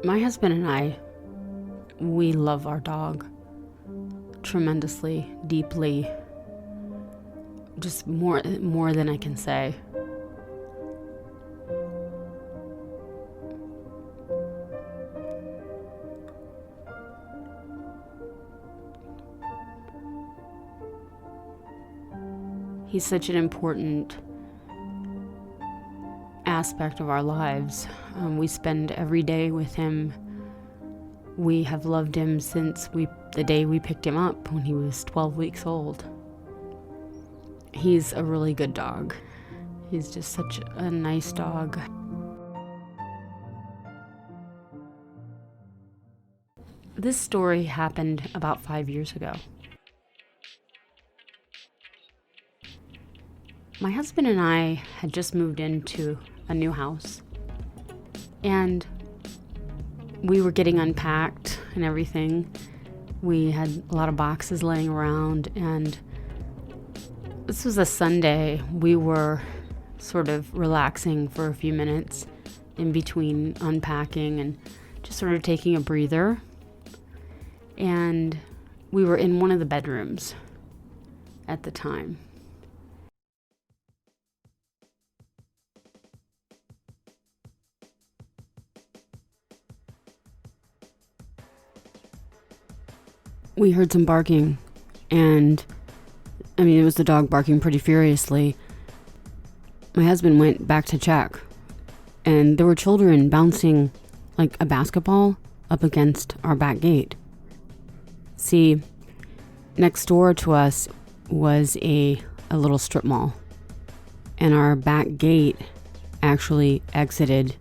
My husband and I, we love our dog tremendously, deeply, just more than I can say. He's such an important aspect of our lives. We spend every day with him. We have loved him since the day we picked him up when he was 12 weeks old. He's a really good dog. He's just such a nice dog. This story happened about 5 years ago. My husband and I had just moved into a new house, and we were getting unpacked and everything. We had a lot of boxes laying around, and this was a Sunday. We were sort of relaxing for a few minutes in between unpacking and just sort of taking a breather. And we were in one of the bedrooms at the time. We heard some barking, and it was the dog barking pretty furiously. My husband went back to check, and there were children bouncing like a basketball up against our back gate. See, next door to us was a little strip mall, and our back gate actually exited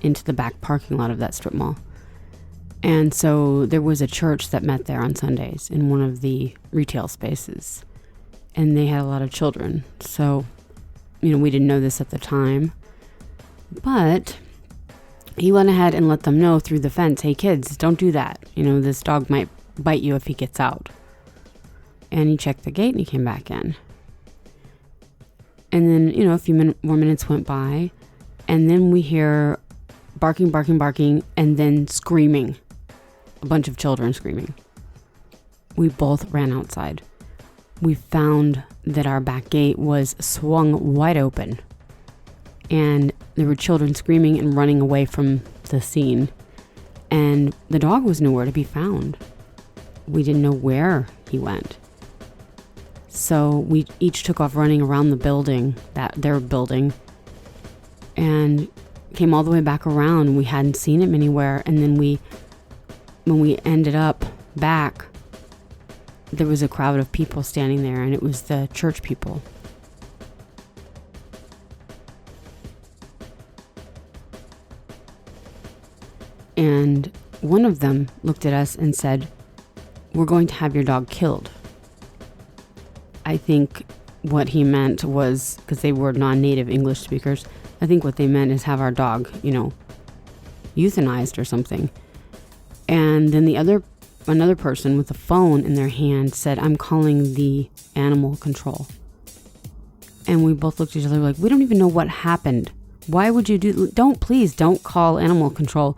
into the back parking lot of that strip mall. And so there was a church that met there on Sundays in one of the retail spaces, and they had a lot of children. So, we didn't know this at the time, but he went ahead and let them know through the fence, hey kids, don't do that. This dog might bite you if he gets out. And he checked the gate and he came back in. And then, a few more minutes went by, and then we hear barking, and then screaming. A bunch of children screaming. We both ran outside. We found that our back gate was swung wide open, and there were children screaming and running away from the scene, and the dog was nowhere to be found. We didn't know where he went. So we each took off running around the building, their building, and came all the way back around, and we hadn't seen him anywhere. And then when we ended up back, there was a crowd of people standing there, and it was the church people. And one of them looked at us and said, "We're going to have your dog killed." I think what he meant was, because they were non-native English speakers, I think what they meant is have our dog, euthanized or something. And then another person with a phone in their hand said, "I'm calling the animal control." And we both looked at each other like, we don't even know what happened. Why would you please don't call animal control.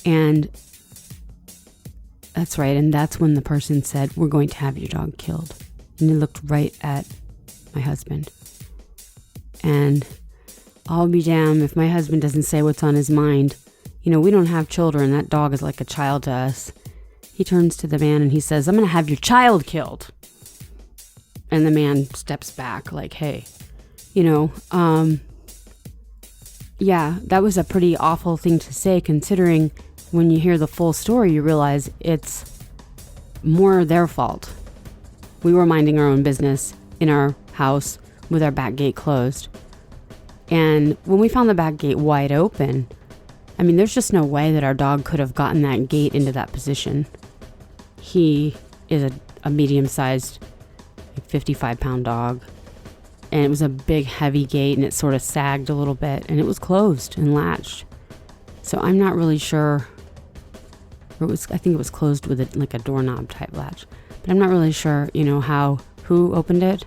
And that's right. And that's when the person said, "We're going to have your dog killed." And he looked right at my husband. And I'll be damned if my husband doesn't say what's on his mind. We don't have children. That dog is like a child to us. He turns to the man and he says, "I'm going to have your child killed." And the man steps back like, hey, yeah, that was a pretty awful thing to say, considering when you hear the full story, you realize it's more their fault. We were minding our own business in our house with our back gate closed. And when we found the back gate wide open, there's just no way that our dog could have gotten that gate into that position. He is a medium-sized, 55-pound dog. And it was a big, heavy gate, and it sort of sagged a little bit, and it was closed and latched. So I'm not really sure. I think it was closed with a doorknob type latch. But I'm not really sure, who opened it.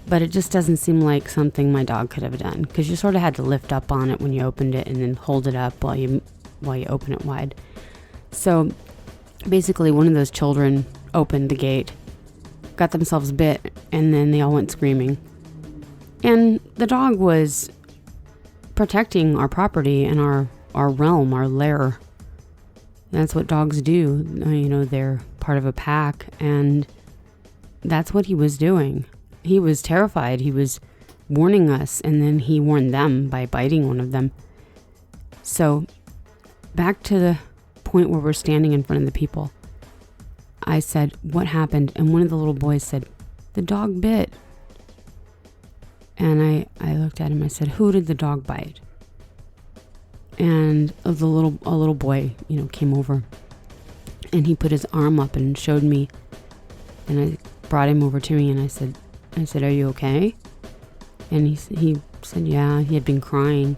But it just doesn't seem like something my dog could have done, because you sort of had to lift up on it when you opened it and then hold it up while you while you open it wide. So basically one of those children opened the gate, got themselves bit, and then they all went screaming. And the dog was protecting our property and our realm, our lair. That's what dogs do. They're part of a pack, and that's what he was doing. He was terrified. He was warning us, and then he warned them by biting one of them. So back to the point where we're standing in front of the people. I said, "What happened?" And one of the little boys said, "The dog bit." And I looked at him. I said, "Who did the dog bite?" And a little boy, came over, and he put his arm up and showed me. And I brought him over to me, and I said, "Are you okay?" And he said, yeah, he had been crying.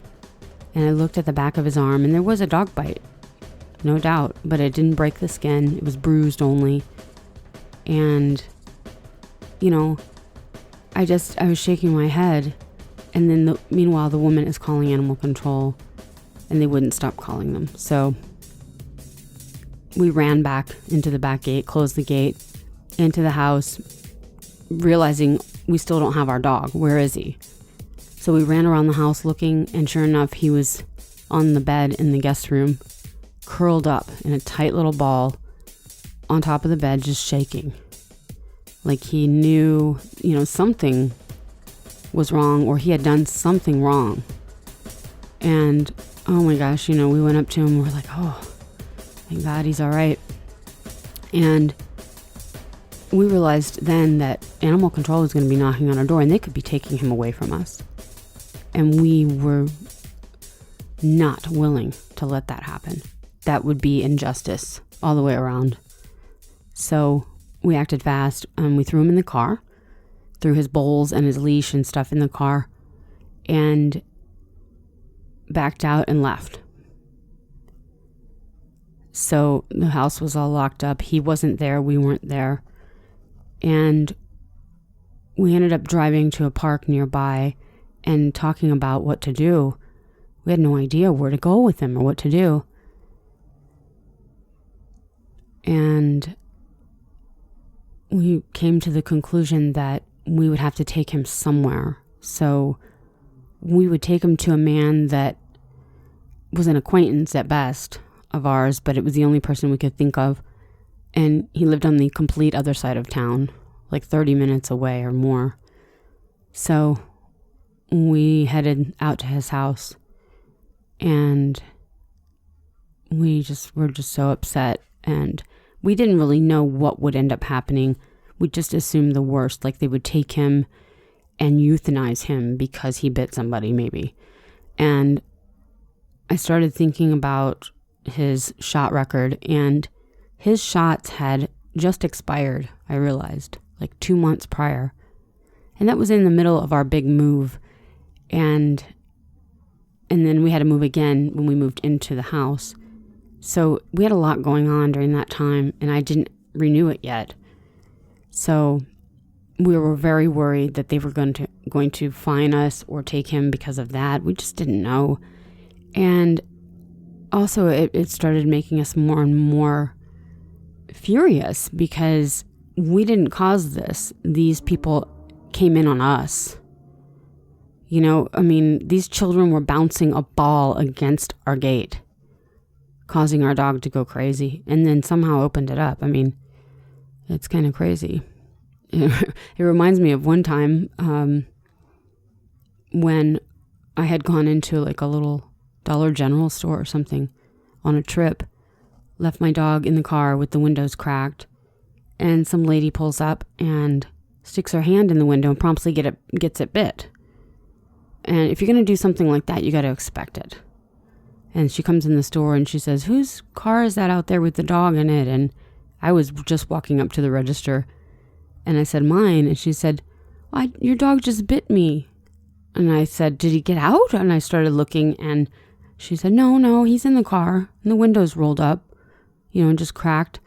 And I looked at the back of his arm, and there was a dog bite, no doubt, but it didn't break the skin. It was bruised only. And, I was shaking my head. And then meanwhile, the woman is calling animal control, and they wouldn't stop calling them. So we ran back into the back gate, closed the gate, into the house, realizing we still don't have our dog. Where is he? So we ran around the house looking, and sure enough, he was on the bed in the guest room, curled up in a tight little ball on top of the bed, just shaking. Like he knew, something was wrong, or he had done something wrong. And oh my gosh, we went up to him, we're like, oh, thank God he's all right. And we realized then that animal control was going to be knocking on our door, and they could be taking him away from us. And we were not willing to let that happen. That would be injustice all the way around. So we acted fast. We threw him in the car, threw his bowls and his leash and stuff in the car, and backed out and left. So the house was all locked up. He wasn't there. We weren't there. And we ended up driving to a park nearby and talking about what to do. We had no idea where to go with him or what to do. And we came to the conclusion that we would have to take him somewhere. So we would take him to a man that was an acquaintance at best of ours, but it was the only person we could think of. And he lived on the complete other side of town, like 30 minutes away or more. So we headed out to his house, and we were just so upset, and we didn't really know what would end up happening. We just assumed the worst, like they would take him and euthanize him because he bit somebody, maybe. And I started thinking about his shot record, and his shots had just expired, I realized, like 2 months prior. And that was in the middle of our big move. And then we had to move again when we moved into the house. So we had a lot going on during that time, and I didn't renew it yet. So we were very worried that they were going to fine us or take him because of that. We just didn't know. And also it started making us more and more furious because we didn't cause this. These people came in on us. These children were bouncing a ball against our gate, causing our dog to go crazy, and then somehow opened it up. It's kind of crazy. It reminds me of one time when I had gone into like a little Dollar General store or something on a trip, left my dog in the car with the windows cracked, and some lady pulls up and sticks her hand in the window and promptly gets it bit. And if you're going to do something like that, you got to expect it. And she comes in the store and she says, "Whose car is that out there with the dog in it?" And I was just walking up to the register, and I said, "Mine." And she said, "Your dog just bit me." And I said, "Did he get out?" And I started looking, and she said, No, he's in the car. And the window's rolled up, just cracked.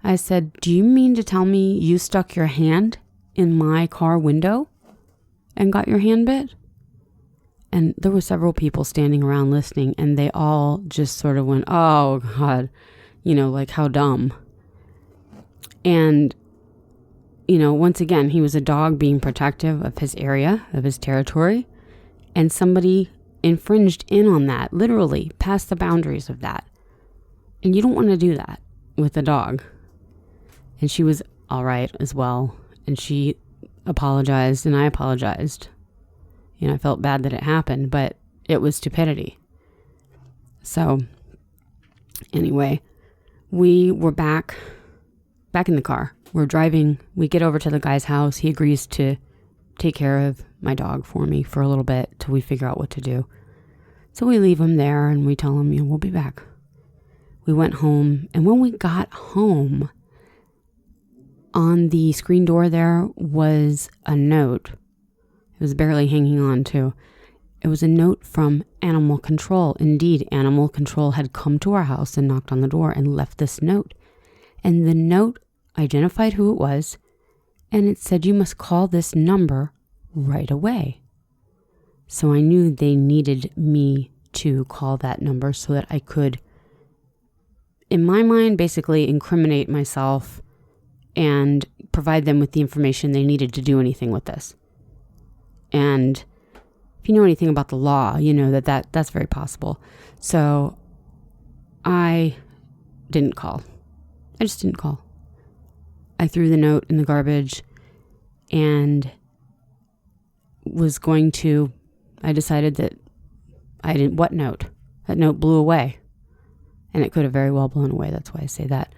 I said, "Do you mean to tell me you stuck your hand in my car window and got your hand bit?" And there were several people standing around listening, and they all just sort of went, oh God, like how dumb. And, once again, he was a dog being protective of his area, of his territory, and somebody infringed in on that, literally past the boundaries of that. And you don't want to do that with a dog. And she was all right as well. And she apologized and I apologized. I felt bad that it happened, but it was stupidity. So anyway, we were back in the car. We're driving. We get over to the guy's house. He agrees to take care of my dog for me for a little bit till we figure out what to do. So we leave him there and we tell him, we'll be back. We went home, and when we got home, on the screen door there was a note. It was barely hanging on too. It was a note from Animal Control. Indeed, Animal Control had come to our house and knocked on the door and left this note. And the note identified who it was, and it said, you must call this number right away. So I knew they needed me to call that number so that I could, in my mind, basically incriminate myself and provide them with the information they needed to do anything with this. And if you know anything about the law, you know that's very possible. So I didn't call. I just didn't call. I threw the note in the garbage and I decided that what note? That note blew away. And it could have very well blown away. That's why I say that.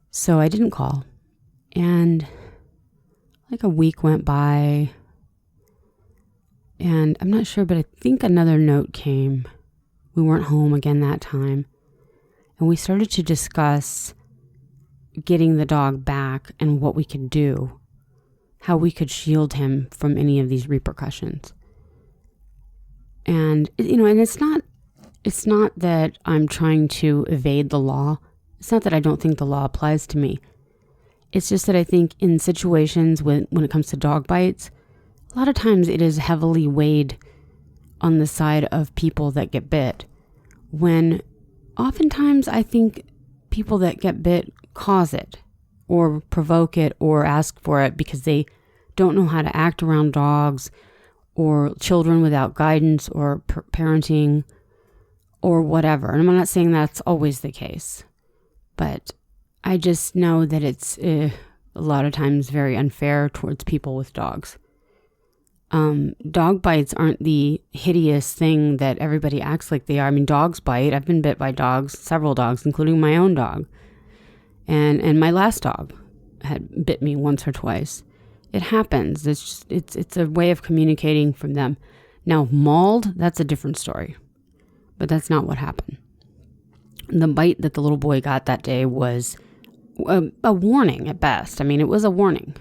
So I didn't call. And like a week went by. And I'm not sure, but I think another note came. We weren't home again that time. And we started to discuss getting the dog back and what we could do. How we could shield him from any of these repercussions. And, and it's not that I'm trying to evade the law. It's not that I don't think the law applies to me. It's just that I think in situations when it comes to dog bites, a lot of times it is heavily weighed on the side of people that get bit. When oftentimes I think people that get bit cause it or provoke it or ask for it because they don't know how to act around dogs or children without guidance or parenting or whatever. And I'm not saying that's always the case, but I just know that it's a lot of times very unfair towards people with dogs. Dog bites aren't the hideous thing that everybody acts like they are. I mean, dogs bite. I've been bit by dogs, several dogs, including my own dog. And my last dog had bit me once or twice. It happens. It's a way of communicating from them. Now, mauled, that's a different story. But that's not what happened. The bite that the little boy got that day was a warning at best. I mean, it was a warning.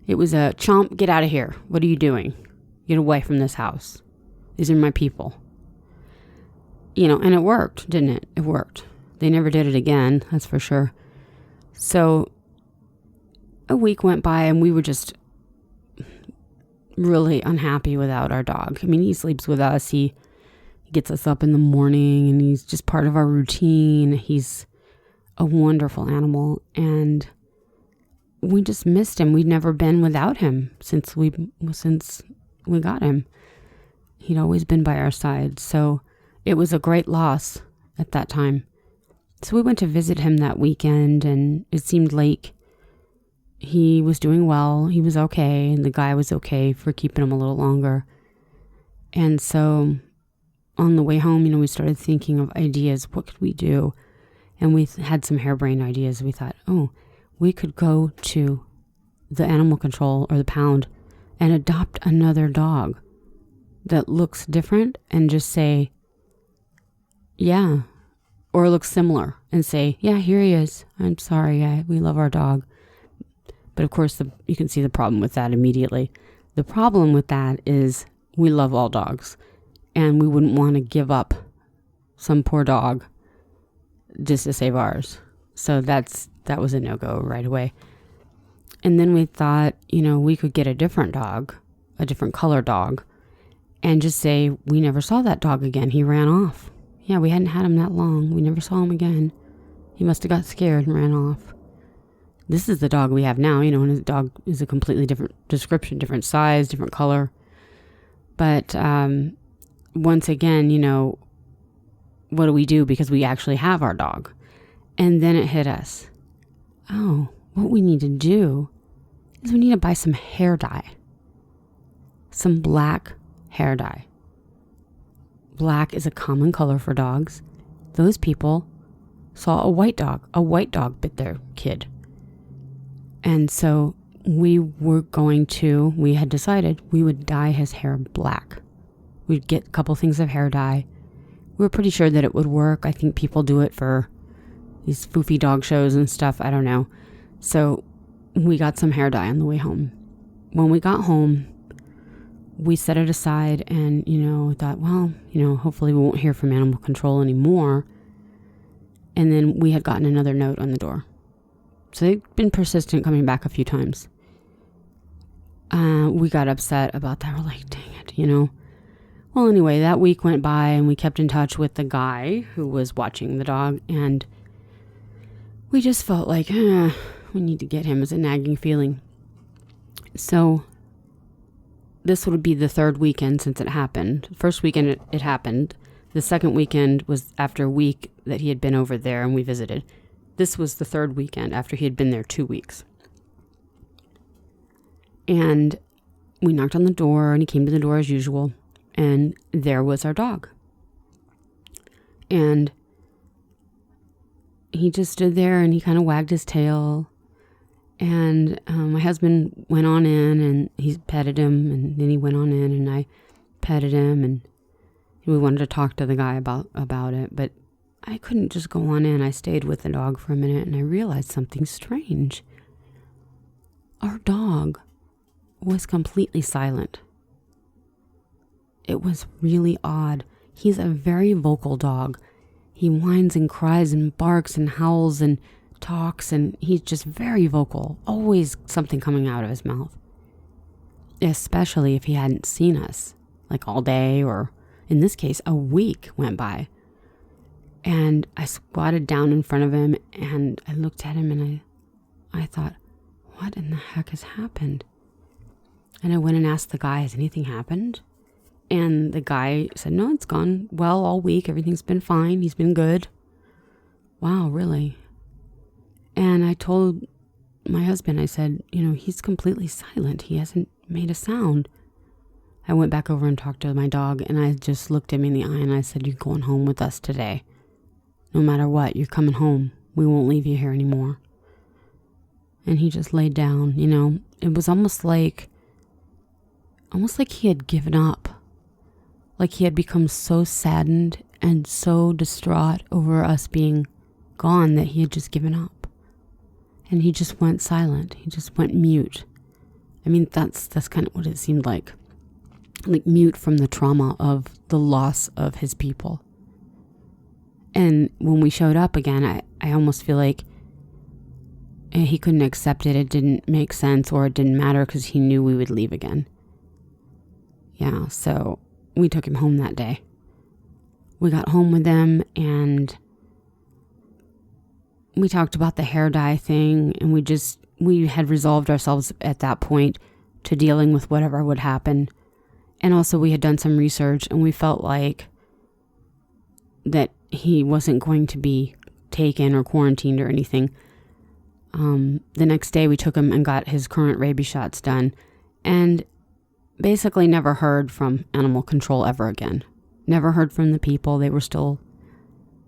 It was a chomp, get out of here. What are you doing? Get away from this house. These are my people. And it worked, didn't it? It worked. They never did it again, that's for sure. So a week went by and we were just really unhappy without our dog. I mean, he sleeps with us. He gets us up in the morning and he's just part of our routine. He's a wonderful animal and we just missed him. We'd never been without him since we got him. He'd always been by our side. So it was a great loss at that time. So we went to visit him that weekend and it seemed like he was doing well. He was okay. And the guy was okay for keeping him a little longer. And so on the way home, we started thinking of ideas. What could we do? And we had some harebrained ideas. We thought, we could go to the Animal Control or the pound and adopt another dog that looks different and just say, yeah, or looks similar and say, yeah, here he is. I'm sorry. We love our dog. But of course, you can see the problem with that immediately. The problem with that is we love all dogs and we wouldn't want to give up some poor dog just to save ours. So that was a no-go right away. And then we thought, we could get a different dog, a different color dog, and just say, we never saw that dog again. He ran off. Yeah, we hadn't had him that long. We never saw him again. He must have got scared and ran off. This is the dog we have now, and his dog is a completely different description, different size, different color. But once again, what do we do? Because we actually have our dog. And then it hit us. Oh, what we need to do is we need to buy some hair dye. Some black hair dye. Black is a common color for dogs. Those people saw a white dog. A white dog bit their kid. And so we had decided we would dye his hair black. We'd get a couple things of hair dye. We were pretty sure that it would work. I think people do it for these foofy dog shows and stuff. I don't know. So we got some hair dye on the way home. When we got home, we set it aside and, thought, well, hopefully we won't hear from animal control anymore. And then we had gotten another note on the door. So they've been persistent, coming back a few times. We got upset about that. We're like, dang it, Well, anyway, that week went by and we kept in touch with the guy who was watching the dog. And we just felt like, we need to get him. It was a nagging feeling. So this would be the third weekend since it happened. The first weekend it happened. The second weekend was after a week that he had been over there and we visited. This was the third weekend after he had been there 2 weeks. And we knocked on the door and he came to the door as usual. And there was our dog. And he just stood there and he kind of wagged his tail. And my husband went on in and he petted him. And then he went on in and I petted him. And we wanted to talk to the guy about it. But I couldn't just go on in. I stayed with the dog for a minute and I realized something strange. Our dog was completely silent. It was really odd. He's a very vocal dog. He whines and cries and barks and howls and talks, and he's just very vocal. Always something coming out of his mouth. Especially if he hadn't seen us, like all day, or in this case, a week went by. And I squatted down in front of him and I looked at him and I thought, what in the heck has happened? And I went and asked the guy, has anything happened? And the guy said, no, it's gone well all week. Everything's been fine. He's been good. Wow, really? And I told my husband, I said, he's completely silent. He hasn't made a sound. I went back over and talked to my dog and I just looked him in the eye and I said, you're going home with us today. No matter what, you're coming home. We won't leave you here anymore. And he just laid down, It was almost like he had given up. Like he had become so saddened and so distraught over us being gone that he had just given up. And he just went silent. He just went mute. I mean, that's kind of what it seemed like. Like mute from the trauma of the loss of his people. And when we showed up again, I almost feel like he couldn't accept it. It didn't make sense or it didn't matter because he knew we would leave again. Yeah, so we took him home that day. We got home with them and we talked about the hair dye thing and we had resolved ourselves at that point to dealing with whatever would happen. And also we had done some research and we felt like that he wasn't going to be taken or quarantined or anything. The next day we took him and got his current rabies shots done and basically never heard from animal control ever again. Never heard from the people. They were still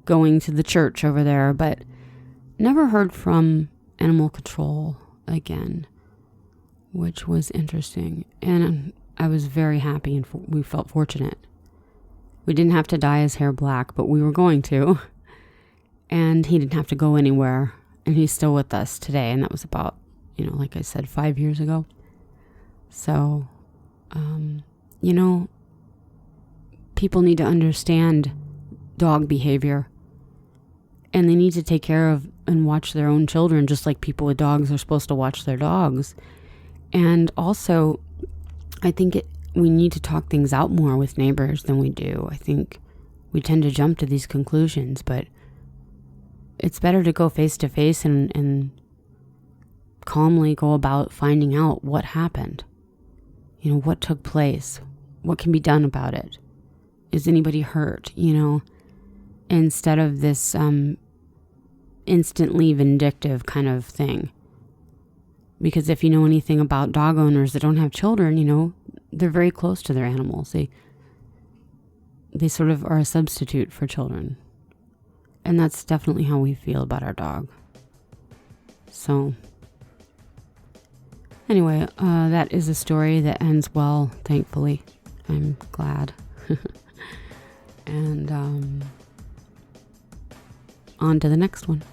going to the church over there, but never heard from animal control again, which was interesting. And I was very happy and we felt fortunate. We didn't have to dye his hair black, but we were going to. And he didn't have to go anywhere. And he's still with us today. And that was about, like I said, 5 years ago. So, people need to understand dog behavior. And they need to take care of and watch their own children, just like people with dogs are supposed to watch their dogs. And also, I think we need to talk things out more with neighbors than we do. I think we tend to jump to these conclusions, but it's better to go face to face and calmly go about finding out what happened. What took place? What can be done about it? Is anybody hurt? Instead of this instantly vindictive kind of thing. Because if you know anything about dog owners that don't have children, they're very close to their animals. They sort of are a substitute for children. And that's definitely how we feel about our dog. So, anyway, that is a story that ends well, thankfully. I'm glad. And on to the next one.